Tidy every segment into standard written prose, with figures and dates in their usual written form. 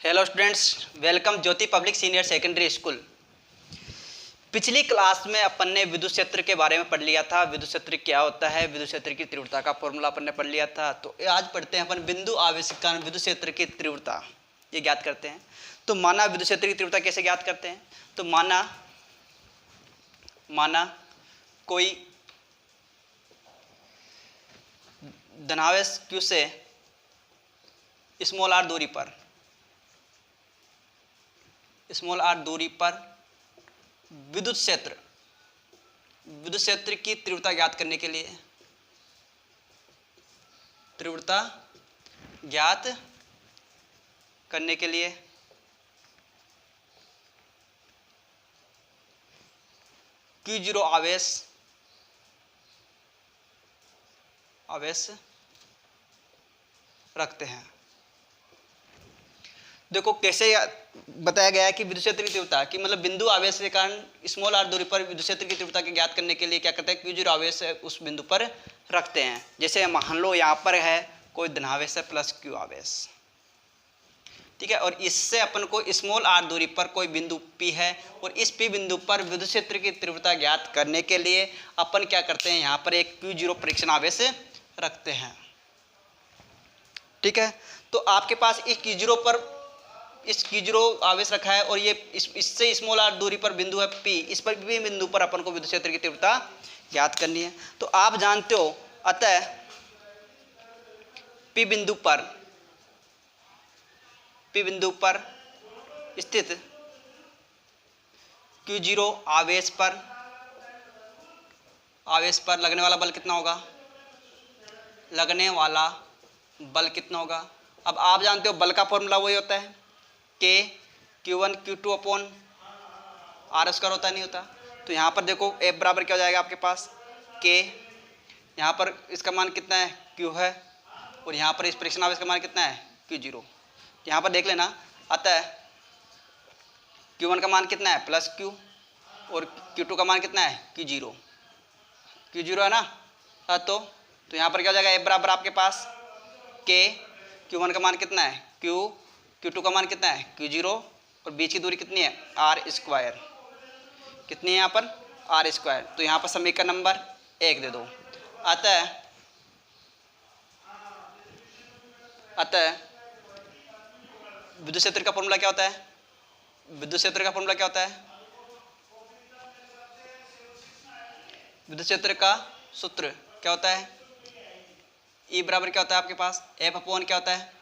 Hello students, welcome ज्योति public senior secondary school. पिछली class में अपन ने विद्युत क्षेत्र के बारे में पढ़ लिया था। विद्युत क्षेत्र क्या होता है, विद्युत क्षेत्र की तीव्रता का फॉर्मूला अपन ने पढ़ लिया था। तो आज पढ़ते हैं अपन बिंदु आवेश के कारण विद्युत क्षेत्र की तीव्रता, ये ज्ञात करते हैं। तो माना विद्युत क्षेत्र की तीव्रता कैसे ज्ञात करते हैं। तो माना कोई धनावेश q से स्मॉल r दूरी पर विद्युत क्षेत्र की तीव्रता ज्ञात करने के लिए Q0 आवेश रखते हैं। देखो कैसे बताया गया है कि विद्युत क्षेत्र की तीव्रता कि मतलब बिंदु आवेश के कारण स्मॉल r दूरी पर विद्युत क्षेत्र की तीव्रता की ज्ञात करने के लिए क्या करते हैं, Q0 आवेश उस बिंदु पर रखते हैं। जैसे मान लो यहाँ पर है कोई धनावेश है प्लस q आवेश, ठीक है, और इससे अपन को स्मॉल r दूरी पर कोई बिंदु P है और इस P बिंदु पर विद्युत क्षेत्र की तीव्रता ज्ञात करने के लिए अपन क्या करते हैं, यहाँ पर एक Q0 परीक्षण आवेश रखते हैं। ठीक है, तो आपके पास इस Q0 आवेश रखा है और ये इससे स्मॉल r दूरी पर बिंदु है P। इस पर भी बिंदु पर अपन को विद्युत क्षेत्र की तीव्रता ज्ञात करनी है। तो आप जानते हो, अतः P बिंदु पर स्थित Q0 आवेश पर लगने वाला बल कितना होगा। अब आप जानते हो बल का फॉर्मूला वही होता है K Q1 Q2 upon R square होता नहीं होता। तो यहाँ पर देखो F बराबर क्या हो जाएगा आपके पास K, यहाँ पर इसका मान कितना है Q है और यहाँ पर इस परीक्षण आवेश का मान कितना है Q0। यहाँ पर देख लेना, अतः Q1 का मान कितना है प्लस Q और Q2 का मान कितना है Q0 है ना। तो यहाँ पर क्या हो जाएगा F बराबर आपके पास K, Q1 का मान कितना है Q, Q2 का मान कितना है Q0 और बीच की दूरी कितनी है R स्क्वायर, कितनी है यहाँ पर R स्क्वायर। तो यहाँ पर समीकरण नंबर 1 दे दो। अतः विद्युत क्षेत्र का फॉर्मूला क्या होता है, विद्युत क्षेत्र का सूत्र क्या होता है, E बराबर क्या होता है आपके पास F अपॉन क्या होता है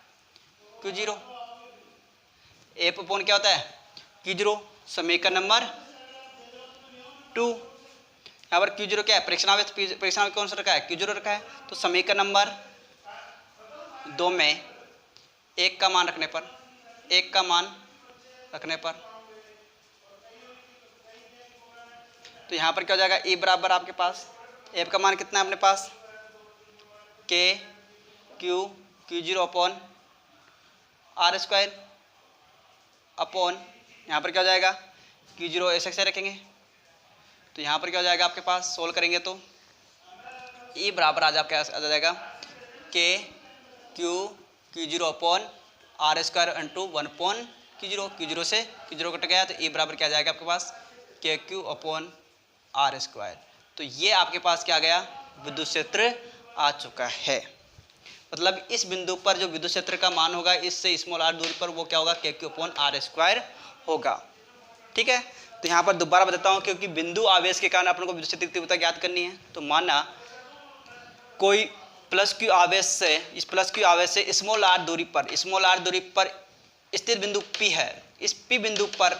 Q0, F अपॉन क्या होता है Q0। समीकरण नंबर 2, यहाँ पर Q0 क्या है, परीक्षण आवेश कौन सा रखा है Q0 रखा है। तो समीकरण नंबर 2 में 1 का मान रखने पर तो यहाँ पर क्या हो जाएगा E बराबर आपके पास F का मान कितना है अपने पास K Q0 upon R square upon यहाँ पर क्या हो जाएगा Q0 ऐसे रखेंगे। तो यहाँ पर क्या हो जाएगा आपके पास, सोल्व करेंगे तो E बराबर आ जाएगा K Q0 upon R square into 1 upon Q0 से Q0 कट गया तो E बराबर क्या आ जाएगा आपके पास KQ अपॉन R स्क्वायर। तो ये आपके पास क्या आ गया, विद्युत क्षेत्र आ चुका है। मतलब इस बिंदु पर जो विद्युत क्षेत्र का मान होगा इससे स्मॉल r दूरी पर वो क्या होगा KQ अपॉन R स्क्वायर होगा। ठीक है, तो यहाँ पर दोबारा बताता हूँ क्योंकि बिंदु आवेश के कारण अपन को विद्युत क्षेत्र की तीव्रता ज्ञात करनी है। तो माना कोई प्लस Q आवेश से स्मॉल r दूरी पर स्थित बिंदु P है। इस P बिंदु पर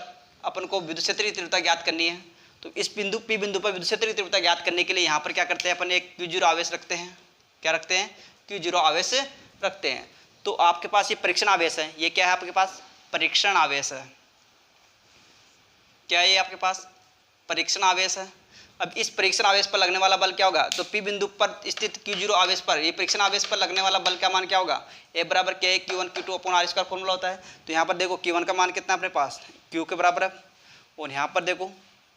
अपन को विद्युत क्षेत्र की तीव्रता ज्ञात करनी है। तो इस P बिंदु पर विद्युत क्षेत्र की तीव्रता ज्ञात करने के लिए यहाँ पर क्या करते हैं, अपन एक Q0 आवेश रखते हैं। क्या रखते हैं, Q0 आवेश रखते हैं। तो आपके पास ये परीक्षण आवेश है, ये क्या है आपके पास परीक्षण आवेश है। क्या है ये आपके पास परीक्षण आवेश है। अब इस परीक्षण आवेश पर लगने वाला बल क्या होगा, तो P बिंदु पर स्थित Q0 आवेश पर, ये परीक्षण आवेश पर लगने वाला बल का मान क्या होगा, F बराबर K Q1 Q2 upon R square formula होता है। तो यहाँ पर देखो Q1 का मान कितना है अपने पास Q के बराबर है और यहाँ पर देखो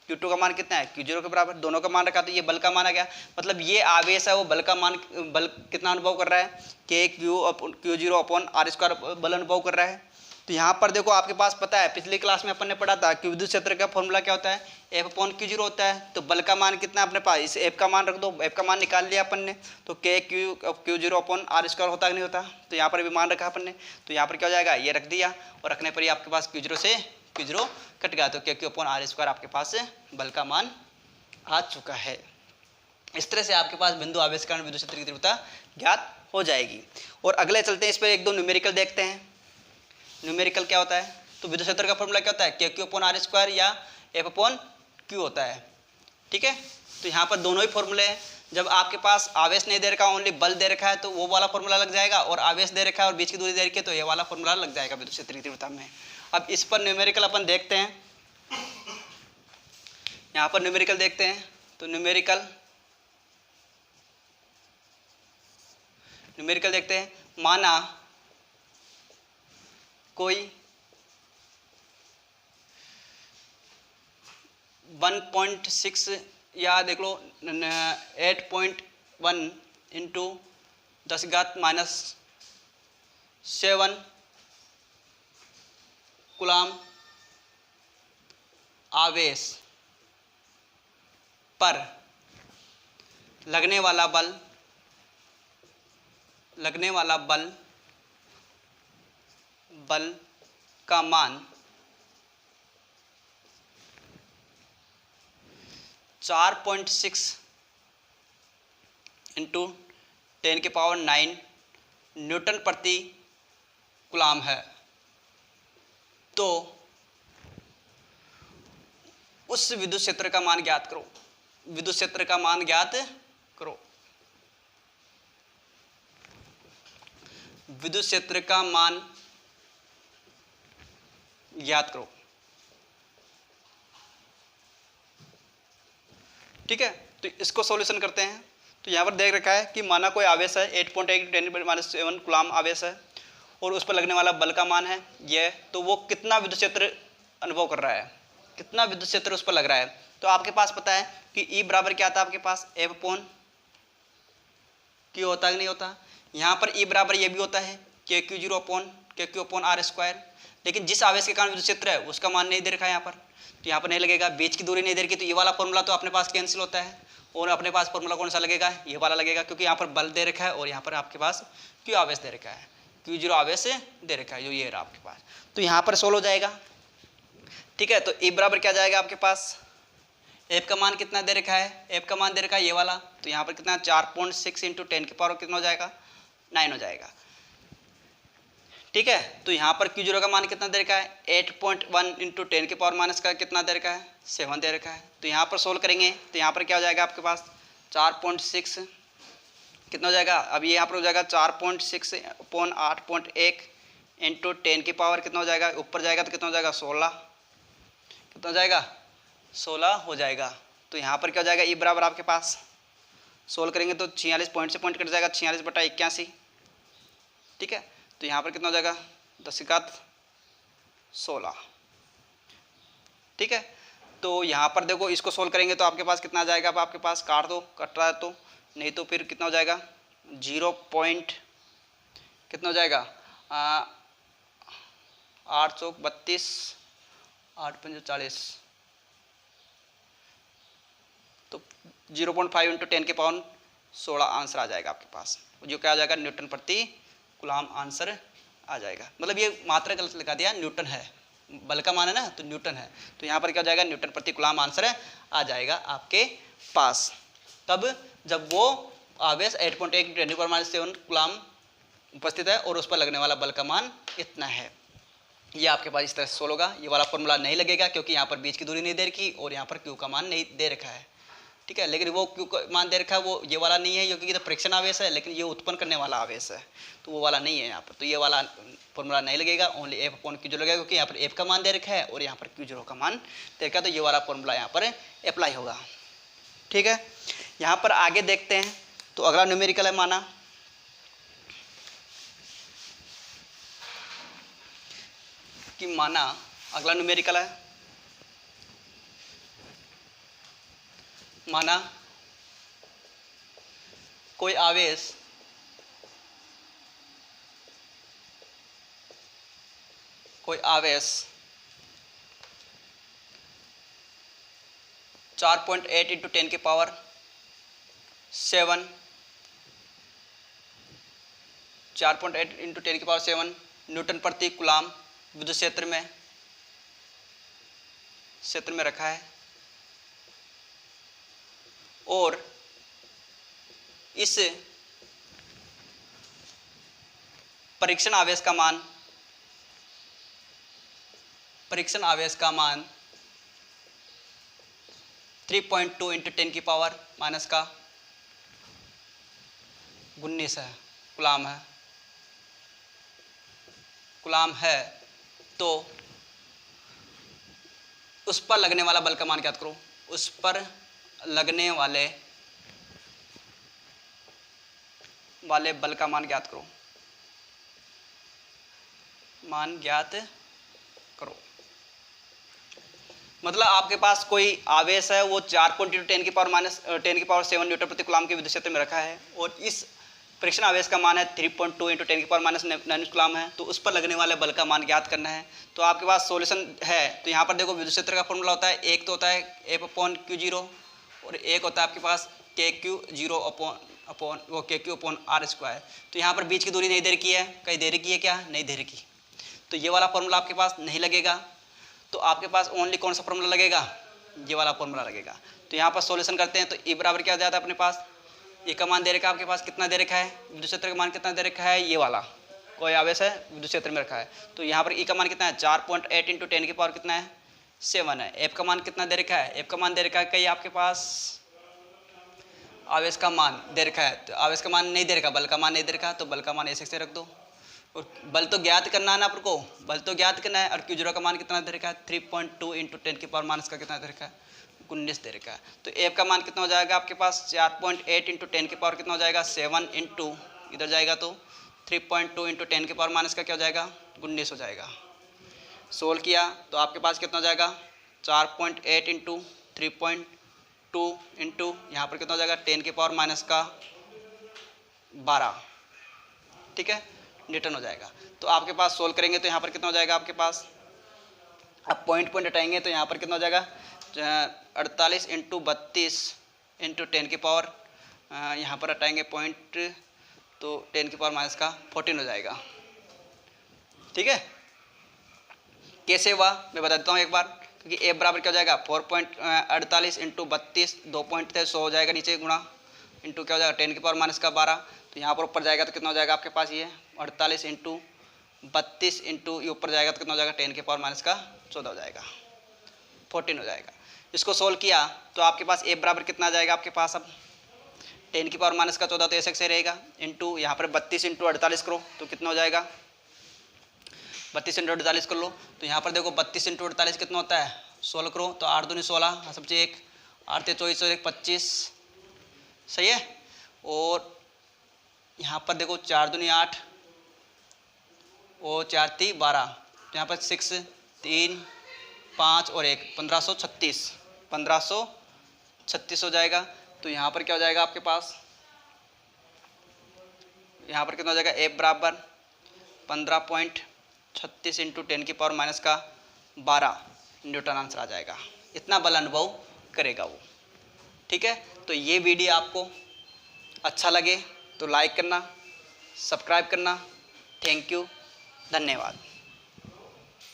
Q2 का मान कितना है Q0 के बराबर, दोनों का मान रखा तो ये बल का मान आ गया। मतलब ये आवेश है वो बल का मान, बल कितना अनुभव कर रहा है K Q0 upon R square बल अनुभव कर रहा है। तो यहाँ पर देखो आपके पास पता है पिछली क्लास में अपन ने पढ़ा था कि विद्युत क्षेत्र का फॉर्मूला क्या होता है, एफ अपॉन क्यू जीरो होता है। तो बल का मान कितना है अपने पास, इस एफ का मान रख दो, एफ का मान निकाल लिया अपन ने, तो K Q zero upon R square होता है नहीं होता। तो यहाँ पर भी मान रखा अपन ने, तो यहाँ पर क्या हो जाएगा, ये रख दिया और रखने पर ही आपके पास क्यू जीरो से क्यू जीरो कट गया, तो K Q upon R square आपके पास बल का मान आ चुका है। इस तरह से आपके पास बिंदु आवेश के कारण विद्युत क्षेत्र की तीव्रता ज्ञात हो जाएगी। और अगले चलते हैं, इस पर एक दो न्यूमेरिकल देखते हैं। न्यूमेरिकल क्या होता है, तो विद्युत क्षेत्र का फॉर्मूला क्या होता है, के क्यू अपॉन आर स्क्वायर या एफ अपॉन क्यू होता है। ठीक है, तो यहाँ पर दोनों ही फॉर्मूले हैं। जब आपके पास आवेश नहीं दे रखा, ओनली बल दे रखा है, तो वो वाला फॉर्मूला लग जाएगा, और आवेश दे रखा है और बीच की दूरी दे रखी है, तो ये वाला फॉर्मूला लग जाएगा विद्युत क्षेत्र की तीव्रता में। अब इस पर न्यूमेरिकल अपन देखते हैं, यहाँ पर न्यूमेरिकल देखते हैं। तो न्यूमेरिकल देखते हैं। माना कोई 1.6 या देख लो 8.1 इंटू 10⁻⁷ कूलाम आवेश पर लगने वाला बल का मान 4.6 इंटू 10⁹ न्यूटन प्रति कूलाम है। तो उस विद्युत क्षेत्र का मान ज्ञात करो, विद्युत क्षेत्र का मान ज्ञात करो, विद्युत क्षेत्र का मान ज्ञात करो। ठीक है, तो इसको सॉल्यूशन करते हैं। तो यहाँ पर देख रखा है कि माना कोई आवेश है 8.8 10⁻⁷ कूलाम आवेश है, और उस पर लगने वाला बल का मान है ये, तो वो कितना विद्युत क्षेत्र अनुभव कर रहा है, कितना विद्युत क्षेत्र उस पर लग रहा है। तो आपके पास पता है कि E बराबर क्या था आपके पास, एफ अपॉन क्यू होता है कि नहीं होता। यहाँ पर E बराबर ये भी होता है के क्यू जीरो अपॉन के क्यू अपॉन आर स्क्वायर, लेकिन जिस आवेश के कारण विद्युत क्षेत्र है उसका मान नहीं दे रखा है यहाँ पर, तो यहाँ पर नहीं लगेगा। बीच की दूरी नहीं दे रखी, तो ये वाला फॉर्मूला तो अपने पास कैंसिल होता है, और अपने पास फॉर्मूला कौन सा लगेगा, ये वाला लगेगा, क्योंकि यहाँ पर बल दे रखा है और यहाँ पर आपके पास क्यू आवेश दे रखा है, क्यू जीरो आवेश दे रखा है, जो ये रहा आपके पास। तो यहाँ पर सोल्व हो जाएगा। ठीक है, तो E बराबर क्या जाएगा आपके पास, एफ का मान कितना दे रखा है, एफ का मान दे रखा है ये वाला, तो यहाँ पर कितना 4.6 इंटू 10 की पावर कितना हो जाएगा, 9 हो जाएगा। ठीक है, तो यहाँ पर क्यू जीरो का मान कितना दे रखा है, 8.1 इंटू 10 की पावर माइनस का कितना दे रखा है, 7 दे रखा है। तो यहाँ पर सोल्व करेंगे तो यहाँ पर क्या हो जाएगा आपके पास 4.6 कितना हो जाएगा, अब ये यहाँ पर हो जाएगा 4.6 अपॉन 8.1 इंटू 10 की पावर कितना हो जाएगा, ऊपर जाएगा तो कितना हो जाएगा 16, कितना हो जाएगा 16 हो जाएगा। तो यहाँ पर क्या हो जाएगा E बराबर आपके पास सोल्व करेंगे तो 46 पॉइंट से पॉइंट कट जाएगा, 46/81। ठीक है, तो यहाँ पर कितना हो जाएगा 10⁻16। ठीक है, तो यहाँ पर देखो इसको सोल्व करेंगे तो आपके पास कितना आ जाएगा, अब आपके पास काट दो, कट रहा है तो, नहीं तो फिर कितना हो जाएगा 0 पॉइंट कितना हो जाएगा 832 8×5 = 40, तो 0.5 इंटू 10 की पावर 16 आंसर आ जाएगा आपके पास, जो क्या आ जाएगा न्यूटन प्रति कूलाम आंसर आ जाएगा। मतलब ये मात्रा गलत लगा दिया, न्यूटन है, बल का मान है ना, तो न्यूटन है, तो यहाँ पर क्या हो जाएगा न्यूटन प्रति कूलाम आंसर आ जाएगा आपके पास। तब जब वो आवेश 8.8 × 10⁻⁷ कूलाम उपस्थित है और उस पर लगने वाला बल का मान इतना है। ये आपके पास इस तरह से सोल्व होगा। ये वाला फॉर्मूला नहीं लगेगा क्योंकि यहाँ पर बीच की दूरी नहीं दे रखी और यहाँ पर क्यू का मान नहीं दे रखा है। ठीक है, लेकिन वो क्यू का मान दे रखा है वो ये वाला नहीं है, क्योंकि तो परीक्षण आवेश है, लेकिन ये उत्पन्न करने वाला आवेश है, तो वो वाला नहीं है यहाँ पर, तो ये वाला फॉर्मूला नहीं लगेगा। Only F upon Q zero लगेगा, क्योंकि यहाँ पर एफ का मान दे रखा है और यहाँ पर क्यू जीरो का मान दे रखा है, तो ये वाला फॉर्मूला यहाँ पर अप्लाई होगा। ठीक है, यहाँ पर आगे देखते हैं। तो अगला न्यूमेरिकल है, माना अगला न्यूमेरिकल है, माना कोई आवेश कोई आवेश 4.8 इंटू 10 की पावर 7 4.8 इंटू 10 की पावर 7 न्यूटन प्रति कूलाम विद्युत क्षेत्र में रखा है, और इस परीक्षण आवेश का मान 3.2 इंटू 10 की पावर माइनस का 19 है, कूलाम है। तो उस पर लगने वाला बल का मान ज्ञात करो। उस पर लगने वाले बल का मान ज्ञात करो। मतलब आपके पास कोई आवेश है, वो 4.10 की पावर 7 न्यूटन प्रति कूलाम के विद्युत क्षेत्र में रखा है, और इस परीक्षण आवेश का मान है 3.2 इंटू 10 की पावर -9 कूलाम है। तो उस पर लगने वाले बल का मान ज्ञात करना है। तो आपके पास सॉल्यूशन है। तो यहाँ पर देखो विद्युत क्षेत्र का फॉर्मूला होता है, एक तो होता है F/Q0 और एक होता है आपके पास KQ0 KQ R²। तो यहाँ पर बीच की दूरी नहीं दे रखी है, कहीं दे रखी है क्या? नहीं दे रखी। तो ये वाला फॉर्मूला आपके पास नहीं लगेगा। तो आपके पास ओनली कौन सा फॉर्मूला लगेगा? ये वाला फॉर्मूला लगेगा। तो यहाँ पर सॉल्यूशन करते हैं। तो E बराबर क्या जाता है अपने पास? ये का मान दे रखा है आपके पास, कितना दे रखा है? विद्युत क्षेत्र का मान कितना दे रखा है? ये वाला कोई आवेश है विद्युत क्षेत्र में रखा है। तो यहाँ पर E का मान कितना है? 4.8 इंटू 10 की पावर कितना है? 7 है। F का मान कितना दे रखा है? F का मान दे रखा है, कहीं आपके पास आवेश का मान दे रखा है। तो आवेश का मान नहीं दे रखा, बल का मान नहीं दे रखा, तो बल का मान ऐसे रख दो। और बल तो ज्ञात करना है ना आपको, बल तो ज्ञात करना है। और Q0 का मान कितना दे रखा है? 3.2 इंटू 10 की पावर माइनस का कितना दे रखा है? 19 दे रखा है। तो F का मान कितना हो जाएगा आपके पास? 4.8 इंटू 10 की पावर कितना हो जाएगा? 7 इंटू इधर जाएगा तो 3.2 इंटू 10 की पावर माइनस का क्या हो जाएगा? 19 हो जाएगा। सोल्व किया तो आपके पास कितना हो जाएगा? 4.8 इंटू 3.2 इंटू यहाँ पर कितना हो जाएगा? 10 की पावर माइनस का 12, ठीक है, न्यूटन हो जाएगा। तो आपके पास सोल्व करेंगे तो यहाँ पर कितना हो जाएगा आपके पास? अब पॉइंट हटाएंगे तो यहाँ पर कितना हो जाएगा? 48 इंटू 32 इंटू 10 की पावर, यहाँ पर हटाएंगे पॉइंट तो 10 की पावर माइनस का 14 हो जाएगा। ठीक है, कैसे हुआ मैं बता देता हूँ एक बार, क्योंकि F बराबर क्या हो जाएगा? 4.48 इंटू 32, 2 पॉइंट थे 100 हो जाएगा, नीचे गुणा इंटू क्या हो जाएगा? 10 की पावर माइनस का 12। तो यहाँ पर ऊपर जाएगा तो कितना हो जाएगा आपके पास? ये 48 इंटू 32 इंटू ये ऊपर जाएगा तो कितना हो जाएगा? 10 की पावर माइनस का 14 हो जाएगा, 14 हो जाएगा। इसको सोल्व किया तो आपके पास F बराबर कितना आ जाएगा आपके पास? अब 10 की पावर माइनस का 14 तो ऐसे रहेगा, इंटू यहाँ पर 32 इंटू 48 करो तो कितना हो जाएगा? 32 इंटू 48 कर लो। तो यहाँ पर देखो 32 इंटू 48 कितना होता है? 16 करो तो 8 दूनी 16, सबसे 1 8 24 और 1 25, सही है। और यहाँ पर देखो 4 दूनी 8 और 4 3 12, तो यहाँ पर 6 3 5 और 1 1536 हो जाएगा। तो यहाँ पर क्या हो जाएगा आपके पास? यहाँ पर कितना हो जाएगा? F बराबर 15.36 इंटू 10 की पावर माइनस का 12 न्यूटन आंसर आ जाएगा। इतना बल अनुभव करेगा वो। ठीक है, तो ये वीडियो आपको अच्छा लगे तो लाइक करना, सब्सक्राइब करना। थैंक यू, धन्यवाद।